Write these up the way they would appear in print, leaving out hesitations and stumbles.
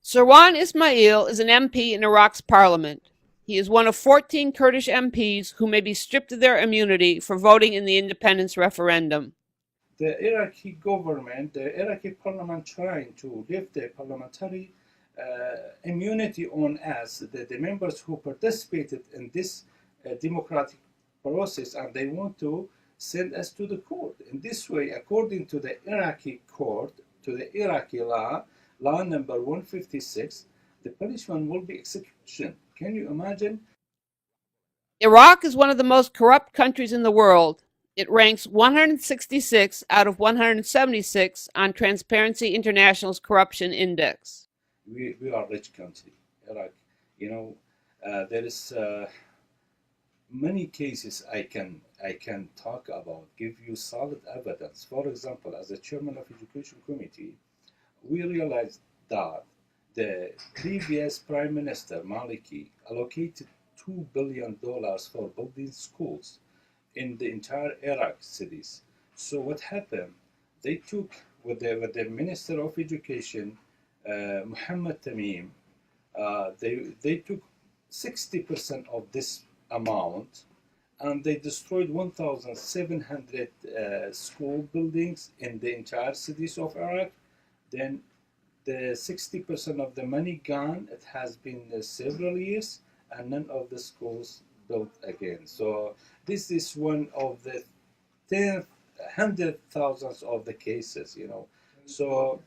Serwan Ismail is an MP in Iraq's parliament. He is one of 14 Kurdish MPs who may be stripped of their immunity for voting in the independence referendum. The Iraqi government, the Iraqi parliament trying to lift the parliamentary immunity on us, the members who participated in this democratic process, and they want to send us to the court. In this way, according to the Iraqi court, to the Iraqi law number 156, the punishment will be execution. Can you imagine? Iraq is one of the most corrupt countries in the world. It ranks 166 out of 176 on Transparency International's corruption index. We are a rich country, Iraq. There is many cases I can talk about, give you solid evidence. For example, as a chairman of Education Committee, we realized that the previous Prime Minister Maliki allocated $2 billion for building schools in the entire Iraq cities. So what happened? They took with the Minister of Education, Muhammad Tamim, they took 60% of this amount, and they destroyed 1,700 school buildings in the entire cities of Iraq. Then the 60% of the money gone. It has been several years, and none of the schools built again. So this is one of the hundred thousands of the cases, So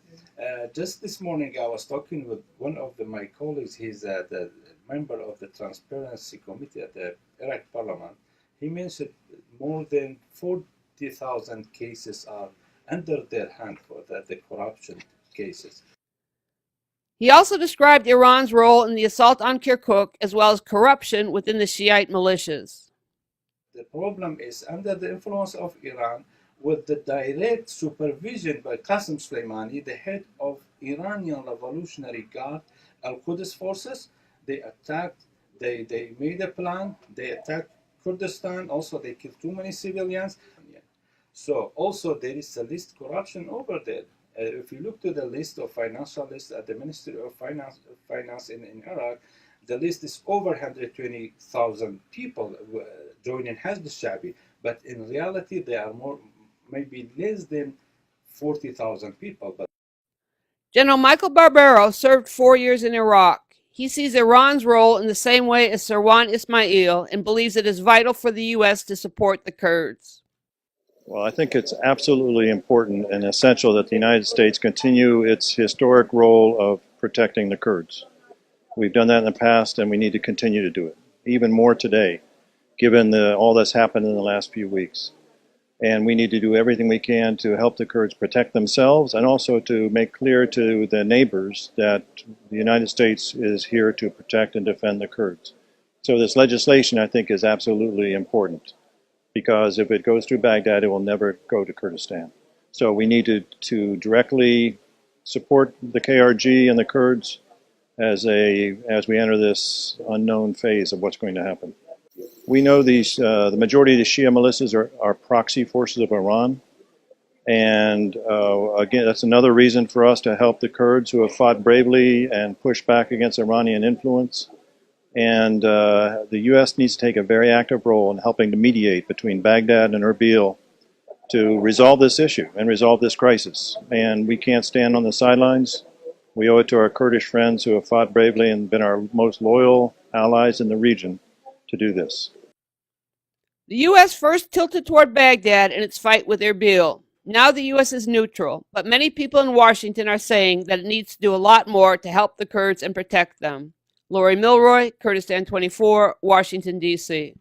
just this morning I was talking with one of my colleagues. He's the member of the Transparency Committee at the Iraq Parliament. He mentioned more than 40,000 cases are under their hand for the corruption cases. He also described Iran's role in the assault on Kirkuk, as well as corruption within the Shiite militias. The problem is under the influence of Iran, with the direct supervision by Qasem Soleimani, the head of Iranian Revolutionary Guard, Al-Quds forces. They attacked, they made a plan, they attacked Kurdistan. Also, they killed too many civilians. So also there is a list corruption over there. If you look to the list of financial list at the Ministry of Finance in Iraq, the list is over 120,000 people joining Hezb al-Sha'bi, but in reality there are more, maybe less than 40,000 people. General Michael Barbero served 4 years in Iraq. He sees Iran's role in the same way as Serwan Ismail and believes it is vital for the U.S. to support the Kurds. Well, I think it's absolutely important and essential that the United States continue its historic role of protecting the Kurds. We've done that in the past, and we need to continue to do it, even more today, given all that's happened in the last few weeks. And we need to do everything we can to help the Kurds protect themselves, and also to make clear to the neighbors that the United States is here to protect and defend the Kurds. So this legislation, I think, is absolutely important, because if it goes through Baghdad, it will never go to Kurdistan. So we need to directly support the KRG and the Kurds as we enter this unknown phase of what's going to happen. We know the majority of the Shia militias are proxy forces of Iran. And again, that's another reason for us to help the Kurds who have fought bravely and pushed back against Iranian influence. And the U.S. needs to take a very active role in helping to mediate between Baghdad and Erbil to resolve this issue and resolve this crisis. And we can't stand on the sidelines. We owe it to our Kurdish friends who have fought bravely and been our most loyal allies in the region to do this. The U.S. first tilted toward Baghdad in its fight with Erbil. Now the U.S. is neutral, but many people in Washington are saying that it needs to do a lot more to help the Kurds and protect them. Lori Milroy, Kurdistan24, Washington, D.C.